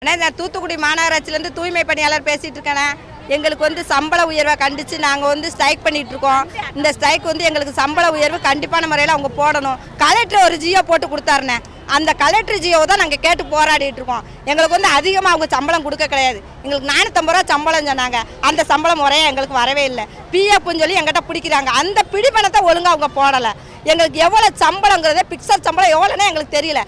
நான் தூத்துக்குடி மாநகராட்சியிலேருந்து தூய்மை பணியாளர் பேசிகிட்டு இருக்கேன். எங்களுக்கு வந்து சம்பள உயர்வை கண்டித்து நாங்கள் வந்து ஸ்ட்ரைக் பண்ணிகிட்டு இருக்கோம். இந்த ஸ்ட்ரைக் வந்து எங்களுக்கு சம்பள உயர்வு கண்டிப்பான முறையில் அவங்க போடணும். கலெக்டர் ஒரு ஜியோ போட்டு கொடுத்தாருண்ணே, அந்த கலெக்டர் ஜியோ தான் நாங்கள் கேட்டு போராடிட்டு இருக்கோம். எங்களுக்கு வந்து அதிகமாக அவங்க சம்பளம் கொடுக்க கிடையாது. எங்களுக்கு 450 ரூபா சம்பளம் சொன்னாங்க. அந்த சம்பளம் முறையாக எங்களுக்கு வரவே இல்லை. பிஎஃப்னு சொல்லி எங்கிட்ட பிடிக்கிறாங்க. அந்த பிடிப்பணத்தை ஒழுங்காக அவங்க போடலை. எங்களுக்கு எவ்வளோ சம்பளங்கிறதே பிக்சர் சம்பளம் எவ்வளோன்னே எங்களுக்கு தெரியல.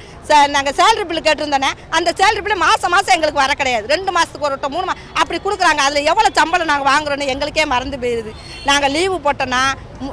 நாங்கள் சேலரி பில்லு கேட்டிருந்தோன்னே அந்த சேலரி பில்லு மாதம் எங்களுக்கு வர கிடையாது. 2 மாதத்துக்கு ஒரு 3 மாதம் அப்படி கொடுக்குறாங்க. அதில் எவ்வளோ சம்பளம் நாங்கள் வாங்குறோன்னு எங்களுக்கே மறந்து போயிடுது. நாங்கள் லீவு போட்டோன்னா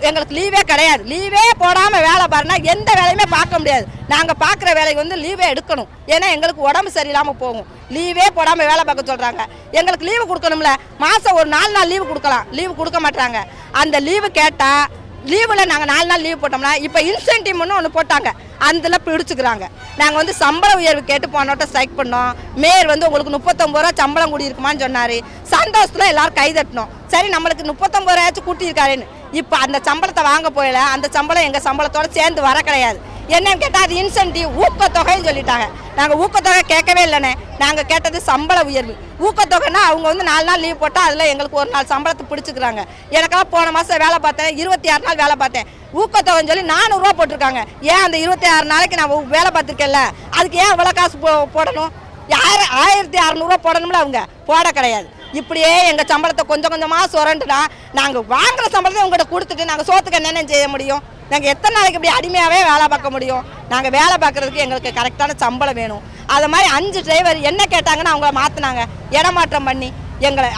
எங்களுக்கு லீவே கிடையாது. லீவே போடாமல் வேலை பாருன்னா எந்த வேலையுமே பார்க்க முடியாது. நாங்கள் பார்க்குற வேலைக்கு வந்து லீவே எடுக்கணும். ஏன்னா எங்களுக்கு உடம்பு சரியில்லாமல் போகும். லீவே போடாமல் வேலை பார்க்க சொல்கிறாங்க. எங்களுக்கு லீவு கொடுக்கணும்ல. மாதம் ஒரு 4 நாள் லீவு கொடுக்கலாம். லீவு கொடுக்க மாட்டாங்க. அந்த லீவு கேட்டால் லீவில் நாங்கள் 4 நாள் லீவு போட்டோம்னா இப்போ இன்சென்டிவ்னு ஒன்று போட்டாங்க, அதில் பிடிச்சிக்கிறாங்க. நாங்கள் வந்து சம்பள உயர்வு கேட்டு போனோட்ட ஸ்ட்ரைக் பண்ணோம். மேயர் வந்து உங்களுக்கு 39 ரூபா சம்பளம் கூடியிருக்குமான்னு சொன்னார். சந்தோஷத்தில் எல்லோரும் கைதட்டணும். சரி நம்மளுக்கு 39 ரூபாயாச்சும் கூட்டியிருக்காருன்னு. இப்போ அந்த சம்பளத்தை வாங்க போயில அந்த சம்பளம் எங்கள் சம்பளத்தோடு சேர்ந்து வர கிடையாது. என்னன்னு கேட்டால் அது இன்சென்டிவ் ஊக்கத்தொகைன்னு சொல்லிட்டாங்க. நாங்கள் ஊக்கத்தொகை கேட்கவே இல்லைண்ணே. நாங்கள் கேட்டது சம்பள உயர்வு. ஊக்கத்தொகைன்னா அவங்க வந்து 4 நாள் லீவ் போட்டால் அதில் எங்களுக்கு ஒரு நாள் சம்பளத்தை பிடிச்சிக்கிறாங்க. எனக்கெல்லாம் போன மாதம் வேலை பார்த்தேன், 26 நாள் வேலை பார்த்தேன். ஊக்கத்தொகைன்னு சொல்லி 400 ரூபா போட்டிருக்காங்க. ஏன் அந்த 26 நாளைக்கு நான் வேலை பார்த்துருக்கேன்ல, அதுக்கு ஏன் இவ்வளோ காசு போடணும்? 1600 ரூபா போடணும்ல. அவங்க போட கிடையாது. இப்படியே எங்கள் சம்பளத்தை கொஞ்சம் கொஞ்சமாக சுரண்டுனா நாங்கள் வாங்குற சம்பளத்தை உங்கள்கிட்ட கொடுத்துட்டு நாங்கள் சோத்துக்கு என்னென்ன செய்ய முடியும்? நாங்கள் எத்தனை நாளைக்கு இப்படி அடிமையாகவே வேலை பார்க்க முடியும்? நாங்கள் வேலை பார்க்குறதுக்கு எங்களுக்கு கரெக்டான சம்பளம் வேணும். அது மாதிரி 5 டிரைவர் என்ன கேட்டாங்கன்னு அவங்கள மாற்றினாங்க. இடமாற்றம் பண்ணி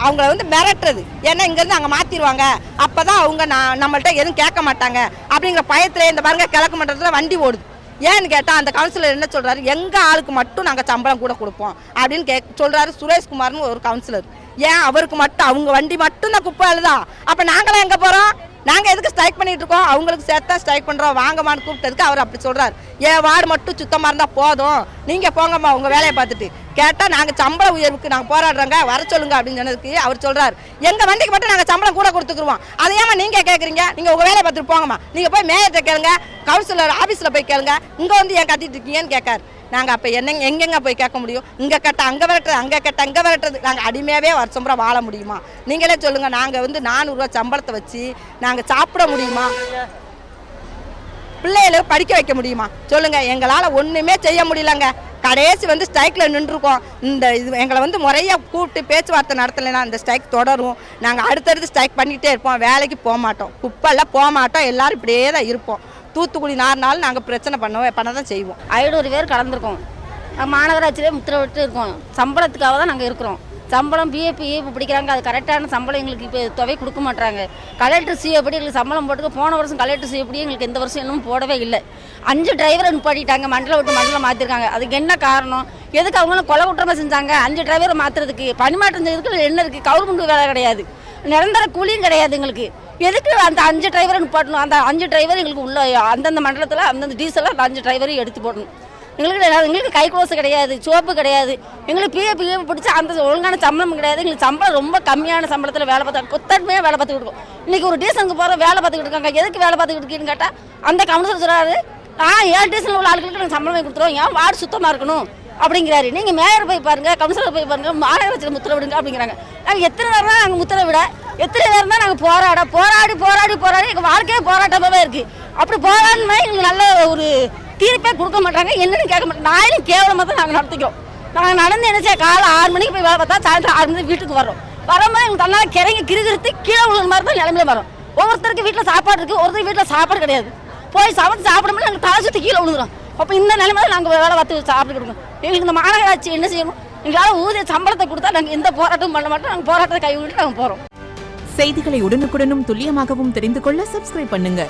அவங்கள வந்து மிரட்டுறது. ஏன்னா இங்கேருந்து அங்கே மாற்றிடுவாங்க, அப்போ தான் அவங்க நம்மள்கிட்ட எதுவும் கேட்க மாட்டாங்க அப்படிங்கிற பயத்தில் இந்த பாருங்க கிழக்கு மண்டலத்தில் வண்டி ஓடுது. ஏன்னு கேட்டால் அந்த கவுன்சிலர் என்ன சொல்கிறாரு, எங்கள் ஆளுக்கு மட்டும் நாங்கள் சம்பளம் கூட கொடுப்போம் அப்படின்னு சொல்கிறாரு. சுரேஷ்குமார்னு ஒரு கவுன்சிலர். ஏன் அவருக்கு மட்டும் அவங்க வண்டி மட்டும் தான் குப்பை அழுதான்? அப்போ நாங்களாம் எங்கே போகிறோம்? நாங்கள் எதுக்கு ஸ்ட்ரைக் பண்ணிட்டு இருக்கோம்? அவங்களுக்கு சேர்த்தா ஸ்ட்ரைக் பண்ணுறோம். வாங்கம்மான்னு கூப்பிட்டதுக்கு அவர் அப்படி சொல்கிறார். ஏன் வார்டு மட்டும் சுத்தமாக இருந்தால் போதும், நீங்கள் போங்கம்மா உங்கள் வேலையை பார்த்துட்டு. கேட்டால் நாங்கள் சம்பள உயர்வுக்கு நாங்கள் போராடுறோங்க, வர சொல்லுங்க அப்படின்னு சொன்னதுக்கு அவர் சொல்கிறார், எங்கள் வண்டிக்கு மட்டும் நாங்கள் சம்பளம் கூட கொடுத்துக்குருவோம். அதை ஏமா நீங்கள் கேட்குறீங்க? நீங்கள் உங்கள் வேலையை பார்த்துட்டு போங்கம்மா. நீங்கள் போய் மேயர்கிட்ட கேளுங்க, கவுன்சிலர் ஆஃபீஸில் போய் கேளுங்க, இங்கே வந்து ஏன் கத்திட்டு இருக்கீங்கன்னு கேட்காரு. நாங்கள் அப்போ எங்கெங்க போய் கேட்க முடியும்? இங்கே கேட்டால் அங்கே விரட்டுறது, அங்கே கேட்டால் அங்கே விரட்டுறது. நாங்கள் அடிமையாகவே வருஷம் பூரா வாழ முடியுமா? நீங்களே சொல்லுங்கள். நாங்கள் வந்து 400 ரூபா சம்பளத்தை வச்சு நாங்கள் சாப்பிட முடியுமா? பிள்ளைகளை படிக்க வைக்க முடியுமா? சொல்லுங்கள். எங்களால் ஒன்றுமே செய்ய முடியலங்க. கடைசி வந்து ஸ்ட்ரைக்கில் நின்றுருக்கோம். இது எங்களை வந்து முறையாக கூப்பிட்டு பேச்சுவார்த்தை நடத்தலைன்னா இந்த ஸ்ட்ரைக் தொடரும். நாங்கள் அடுத்தடுத்து ஸ்ட்ரைக் பண்ணிகிட்டே இருப்போம். வேலைக்கு போக மாட்டோம், குப்பையில் போக மாட்டோம். எல்லோரும் இப்படியே தான் இருப்போம். தூத்துக்குடி 4 நாள் நாங்கள் பிரச்சனை பண்ண தான் செய்வோம். 500 பேர் கலந்துருக்கோம். மாநகராட்சியிலே முத்திரவிட்டு இருக்கோம். சம்பளத்துக்காக தான் நாங்கள் இருக்கிறோம். சம்பளம் பிஎஃப் பிடிக்கிறாங்க. அது கரெக்டான சம்பளம் எங்களுக்கு இப்போ தொகை கொடுக்க மாட்டாங்க. கலெக்டர் சி எப்படி எங்களுக்கு சம்பளம் போட்டுக்க. போன வருஷம் கலெக்டர் சி எப்படி எங்களுக்கு எந்த வருஷம் இன்னும் போடவே இல்லை. 5 டிரைவரை நிப்பாட்டிட்டாங்க. மண்டலம் விட்டு மண்டலம் மாற்றிருக்காங்க. அதுக்கு என்ன காரணம்? எதுக்கு அவங்களும் கொலை குற்றமாக செஞ்சாங்க? 5 டிரைவரை மாற்றுறதுக்கு பணிமாற்றம் செய்யறதுக்கு என்ன இருக்குது? கவர்மெண்ட் வேலை கிடையாது, நிரந்தர கூலியும் கிடையாது. எங்களுக்கு எதுக்கு அந்த 5 டிரைவரை நிப்பாட்டணும்? அந்த 5 டிரைவர் எங்களுக்கு உள்ள அந்தந்த மண்டலத்தில் அந்தந்த டீசலில் அந்த 5 டிரைவரையும் எடுத்து போடணும். எங்களுக்கு கை கோசு கிடையாது, சோப்பு கிடையாது. எங்களுக்கு பிஎஃப் பிடிச்சி அந்த ஒழுங்கான சம்பளம் கிடையாது. எங்களுக்கு சம்பளம் ரொம்ப கம்மியான சம்பளத்தில் வேலை பார்த்தா கொத்தன்மையாக வேலை பார்த்துக்கிட்டு இருக்கோம். இன்றைக்கி ஒரு டீசலுக்கு போகிறோம், வேலை பார்த்துக்கிட்டு இருக்காங்க. எதுக்கு வேலை பார்த்துக்கிட்டு இருக்கீங்கன்னு கேட்டால் அந்த கவுன்சிலர் சொல்கிறாரு, 7 டீசல் உள்ள ஆட்களுக்கு நாங்கள் சம்பளம் கொடுத்துருவோம், ஏன் வார்டு சுத்தமாக இருக்கணும் அப்படிங்கிறாரு. நீங்கள் மேயர் போய் பாருங்கள், கவுன்சிலர் போய் பாருங்கள், மாநகராட்சியில் முத்திரவிடுங்க அப்படிங்கிறாங்க. நாங்கள் எத்தனை பேர் தான் நாங்கள் முத்திரவிட, எத்தனை பேர் தான் நாங்கள் போராடி எங்கள் வாழ்க்கையே போராட்டமாகவே இருக்குது. அப்படி போராடினா எங்களுக்கு நல்ல ஒரு தீர்ப்பே கொடுக்க மாட்டாங்க. என்னன்னு கேட்க மாட்டாங்க. நாயிலும் கேவலமாக தான் நாங்கள் நடத்திக்கிறோம். நாங்கள் நடந்து நினைச்சா காலை 6 மணிக்கு போய் வேலை பார்த்தா சாயந்தரம் 6 மணிக்கு வீட்டுக்கு வரோம். வரும்போது எங்களுக்கு தன்னால் கிறங்கி கிருகிருத்து கீழே உள்ள மாதிரி தான் நிலைமையில வரும். ஒவ்வொருத்தருக்கு வீட்டில் சாப்பாடு இருக்குது, ஒருத்தருக்கு வீட்டில் சாப்பாடு கிடையாது. போய் சமைச்சு சாப்பிட முடியல, நாங்கள் தலை சுற்றி கீழே விழுந்துடும். அப்போ இந்த நிலைமையில நாங்கள் வேலை பார்த்து சாப்பிட்டு கொடுக்கணும். எங்களுக்கு இந்த மாநகராட்சி என்ன செய்யணும்? எங்களால் ஊதிய சம்பளத்தை கொடுத்தா நாங்கள் எந்த போராட்டமும் பண்ண மாட்டோம். நாங்கள் போராட்டத்தை கைவிட்டு நாங்கள் போகிறோம். செய்திகளை உடனுக்குடனும் துல்லியமாகவும் தெரிந்து கொள்ள சப்ஸ்கிரைப் பண்ணுங்க.